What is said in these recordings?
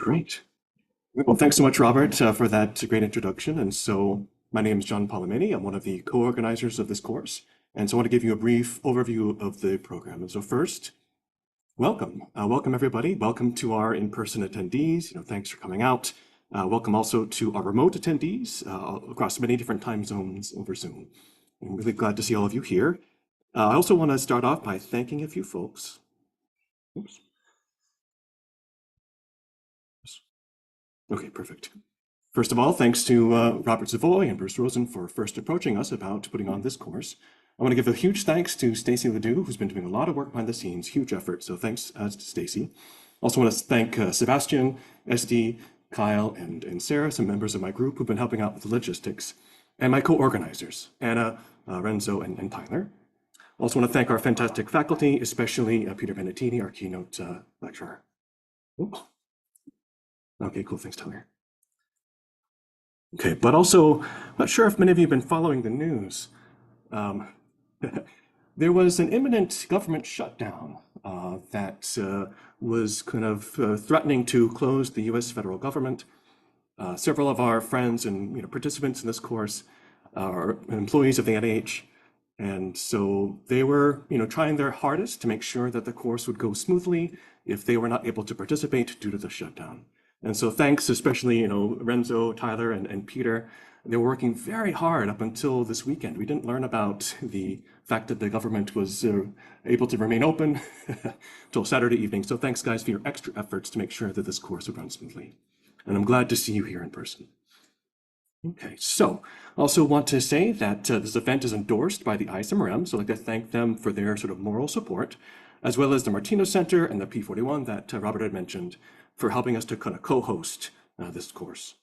Great. Well, thanks so much, Robert, for that great introduction. And so my name is John Palomeni. I'm one of the co-organizers of this course. And so I want to give you a brief overview of the program. And so first, welcome. Welcome, everybody. Welcome to our in-person attendees. Thanks for coming out. Welcome also to our remote attendees across many different time zones over Zoom. I'm really glad to see all of you here. I also want to start off by thanking a few folks. Oops. Okay, perfect. First of all, thanks to Robert Savoy and Bruce Rosen for first approaching us about putting on this course. I want to give a huge thanks to Stacy Ledoux, who's been doing a lot of work behind the scenes, huge effort. So thanks to Stacy. Also want to thank Sebastian, SD, Kyle, and Sarah, some members of my group who've been helping out with the logistics, and my co-organizers, Anna, Renzo, and Tyler. Also want to thank our fantastic faculty, especially Peter Benettini, our keynote lecturer. Oops. Okay, cool. Thanks, Tyler. Okay, but also, not sure if many of you have been following the news. There was an imminent government shutdown that was kind of threatening to close the US federal government. Several of our friends and participants in this course are employees of the NIH. And so they were trying their hardest to make sure that the course would go smoothly if they were not able to participate due to the shutdown. And so thanks, especially, Renzo, Tyler, and Peter. They were working very hard up until this weekend. We didn't learn about the fact that the government was able to remain open until Saturday evening. So thanks, guys, for your extra efforts to make sure that this course would run smoothly. And I'm glad to see you here in person. Okay, so also want to say that this event is endorsed by the ISMRM, so I'd like to thank them for their sort of moral support, as well as the Martinos Center and the P41 that Robert had mentioned, for helping us to kind of co-host this course.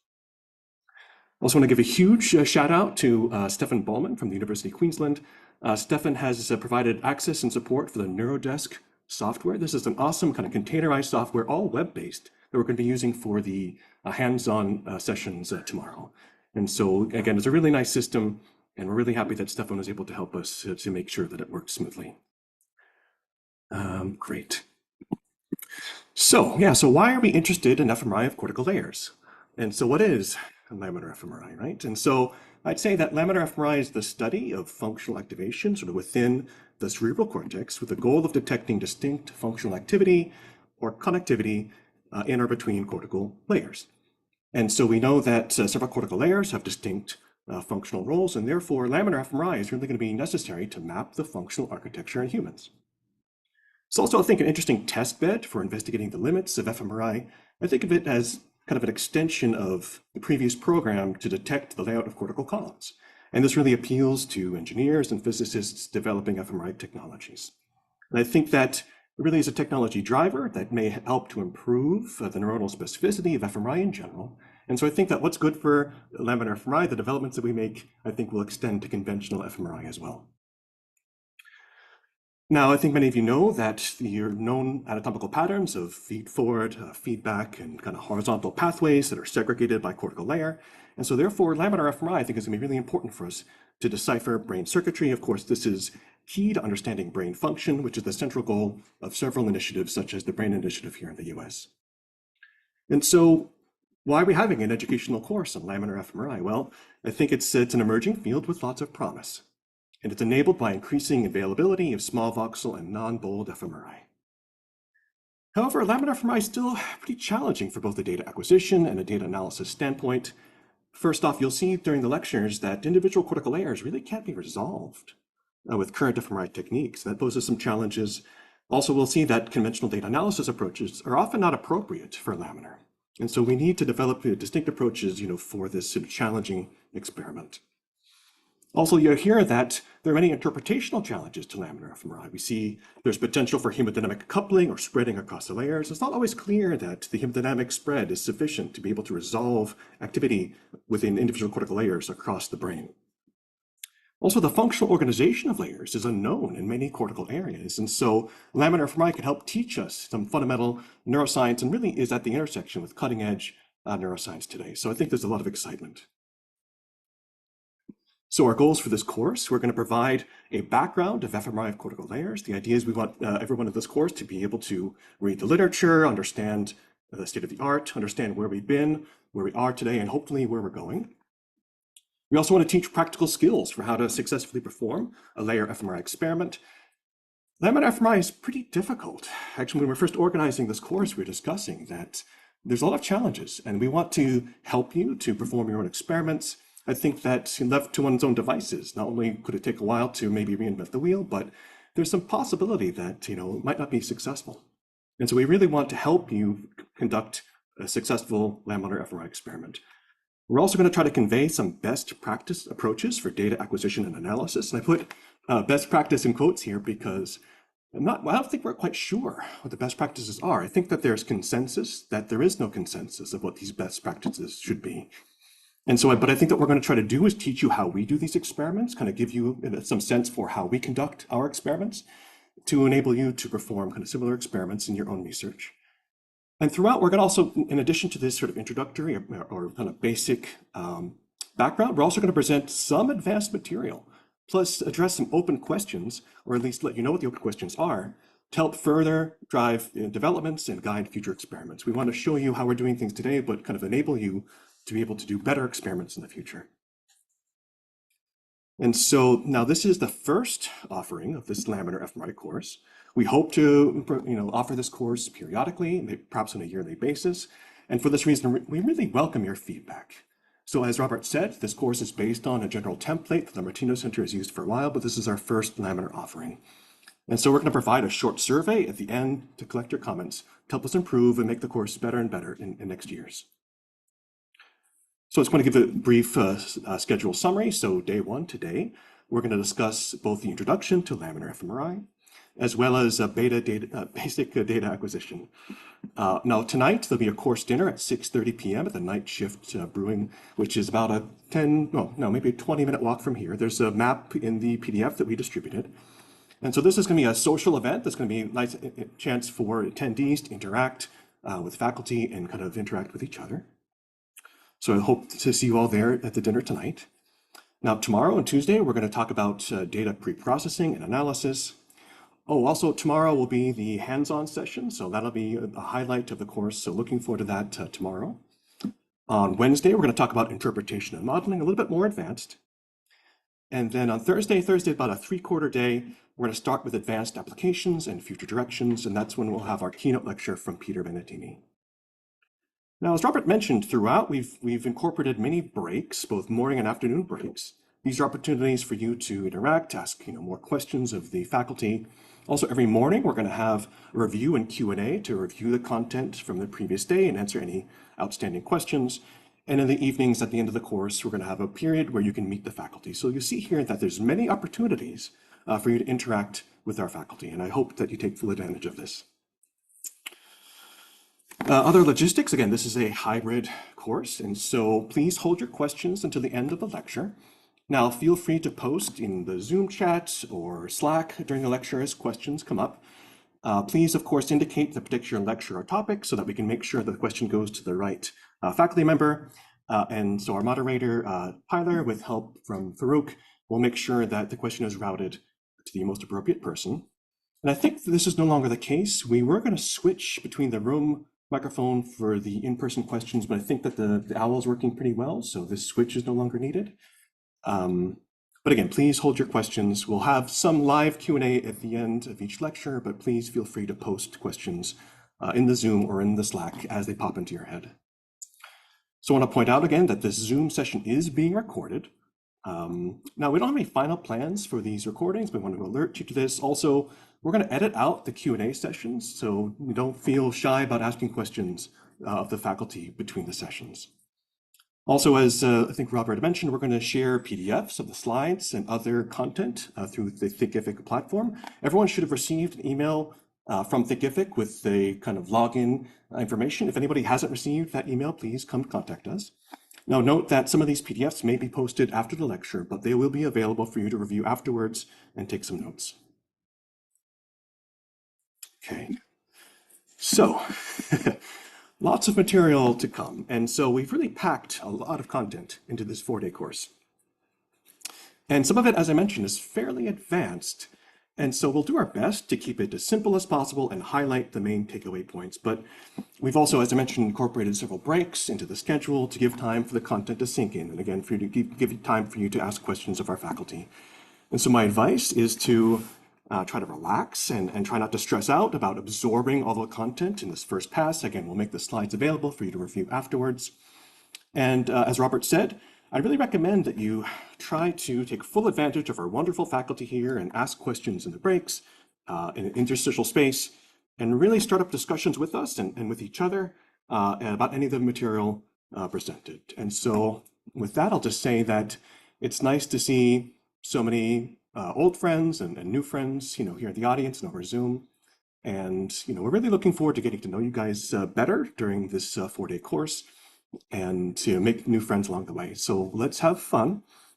Also want to give a huge shout out to Stefan Ballman from the University of Queensland. Stefan has provided access and support for the NeuroDesk software. This is an awesome kind of containerized software, all web-based, that we're going to be using for the hands-on sessions tomorrow. And so again, it's a really nice system, and we're really happy that Stefan was able to help us to make sure that it worked smoothly. Great. So yeah, so why are we interested in fMRI of cortical layers? And so what is laminar fMRI, right? And so I'd say that laminar fMRI is the study of functional activation sort of within the cerebral cortex with the goal of detecting distinct functional activity or connectivity in or between cortical layers. And so we know that several cortical layers have distinct functional roles, and therefore laminar fMRI is really going to be necessary to map the functional architecture in humans. It's also, I think, an interesting test bed for investigating the limits of fMRI. I think of it as kind of an extension of the previous program to detect the layout of cortical columns. And this really appeals to engineers and physicists developing fMRI technologies. And I think that it really is a technology driver that may help to improve the neuronal specificity of fMRI in general. And so I think that what's good for laminar fMRI, the developments that we make, I think will extend to conventional fMRI as well. Now, I think many of you know that your known anatomical patterns of feed-forward, feedback, and kind of horizontal pathways that are segregated by cortical layer. And so therefore, laminar fMRI, I think, is going to be really important for us to decipher brain circuitry. Of course, this is key to understanding brain function, which is the central goal of several initiatives, such as the Brain Initiative here in the US. And so why are we having an educational course on laminar fMRI? Well, I think it's an emerging field with lots of promise. And it's enabled by increasing availability of small voxel and non-bold fMRI. However, laminar fMRI is still pretty challenging for both a data acquisition and a data analysis standpoint. First off, you'll see during the lectures that individual cortical layers really can't be resolved with current fMRI techniques. That poses some challenges. Also, we'll see that conventional data analysis approaches are often not appropriate for laminar. And so we need to develop distinct approaches, for this sort of challenging experiment. Also, you'll hear that there are many interpretational challenges to laminar fMRI. We see there's potential for hemodynamic coupling or spreading across the layers. It's not always clear that the hemodynamic spread is sufficient to be able to resolve activity within individual cortical layers across the brain. Also, the functional organization of layers is unknown in many cortical areas. And so laminar fMRI can help teach us some fundamental neuroscience and really is at the intersection with cutting edge neuroscience today. So I think there's a lot of excitement. So our goals for this course, we're going to provide a background of fMRI of cortical layers. The idea is we want everyone in this course to be able to read the literature, understand the state of the art, understand where we've been, where we are today, and hopefully where we're going. We also want to teach practical skills for how to successfully perform a layer fMRI experiment. Laminar fMRI is pretty difficult. Actually, when we were first organizing this course, we were discussing that there's a lot of challenges, and we want to help you to perform your own experiments. I think that left to one's own devices, not only could it take a while to maybe reinvent the wheel, but there's some possibility that it might not be successful. And so we really want to help you conduct a successful laminar fMRI experiment. We're also going to try to convey some best practice approaches for data acquisition and analysis. And I put best practice in quotes here because I don't think we're quite sure what the best practices are. I think that there's consensus, that there is no consensus of what these best practices should be. And so, but I think that what we're going to try to do is teach you how we do these experiments, kind of give you some sense for how we conduct our experiments to enable you to perform kind of similar experiments in your own research. And throughout, we're going to also, in addition to this sort of introductory or kind of basic background, we're also going to present some advanced material, plus address some open questions, or at least let you know what the open questions are, to help further drive developments and guide future experiments. We want to show you how we're doing things today, but kind of enable you to be able to do better experiments in the future. And so now this is the first offering of this laminar fMRI course. We hope to offer this course periodically, perhaps on a yearly basis. And for this reason, we really welcome your feedback. So as Robert said, this course is based on a general template that the Martinos Center has used for a while, but this is our first laminar offering. And so we're going to provide a short survey at the end to collect your comments, to help us improve and make the course better and better in next years. So it's going to give a brief schedule summary. So day one today, we're going to discuss both the introduction to laminar fMRI, as well as basic data acquisition. Now tonight, there'll be a course dinner at 6:30 p.m. at the Night Shift Brewing, which is about a maybe a 20-minute walk from here. There's a map in the PDF that we distributed. And so this is going to be a social event. That's going to be a nice chance for attendees to interact with faculty and kind of interact with each other. So I hope to see you all there at the dinner tonight. Now tomorrow and Tuesday, we're going to talk about data pre-processing and analysis. Oh, also tomorrow will be the hands-on session, so that'll be a highlight of the course, so looking forward to that tomorrow. On Wednesday, we're going to talk about interpretation and modeling, a little bit more advanced. And then on Thursday, about a 3/4 day, we're going to start with advanced applications and future directions, and that's when we'll have our keynote lecture from Peter Benettini. Now, as Robert mentioned, throughout, we've incorporated many breaks, both morning and afternoon breaks. These are opportunities for you to interact, ask more questions of the faculty. Also, every morning, we're going to have a review and Q&A to review the content from the previous day and answer any outstanding questions. And in the evenings, at the end of the course, we're going to have a period where you can meet the faculty. So you see here that there's many opportunities for you to interact with our faculty, and I hope that you take full advantage of this. Other logistics, again, this is a hybrid course, and so please hold your questions until the end of the lecture. Now, feel free to post in the Zoom chat or Slack during the lecture as questions come up. Please, of course, indicate the particular lecture or topic so that we can make sure the question goes to the right faculty member. And so our moderator, Tyler, with help from Farouk, will make sure that the question is routed to the most appropriate person. And I think this is no longer the case. We were going to switch between the room microphone for the in-person questions, but I think that the OWL is working pretty well, so this switch is no longer needed. But again, please hold your questions. We'll have some live Q&A at the end of each lecture, but please feel free to post questions in the Zoom or in the Slack as they pop into your head. So I want to point out again that this Zoom session is being recorded. Now, we don't have any final plans for these recordings, but we want to alert you to this. Also, we're going to edit out the Q&A sessions, so you don't feel shy about asking questions of the faculty between the sessions. Also, as I think Robert mentioned, we're going to share PDFs of the slides and other content through the Thinkific platform. Everyone should have received an email from Thinkific with the kind of login information. If anybody hasn't received that email, please come contact us. Now, note that some of these PDFs may be posted after the lecture, but they will be available for you to review afterwards and take some notes. Okay, so lots of material to come. And so we've really packed a lot of content into this 4-day course. And some of it, as I mentioned, is fairly advanced. And so we'll do our best to keep it as simple as possible and highlight the main takeaway points. But we've also, as I mentioned, incorporated several breaks into the schedule to give time for the content to sink in. And again, for you to give time for you to ask questions of our faculty. And so my advice is to try to relax and try not to stress out about absorbing all the content in this first pass. Again, we'll make the slides available for you to review afterwards. And as Robert said, I really recommend that you try to take full advantage of our wonderful faculty here and ask questions in the breaks, in an interstitial space, and really start up discussions with us and with each other about any of the material presented. And so with that, I'll just say that it's nice to see so many old friends and new friends, here in the audience and over Zoom. And, we're really looking forward to getting to know you guys better during this 4-day course and to make new friends along the way. So let's have fun.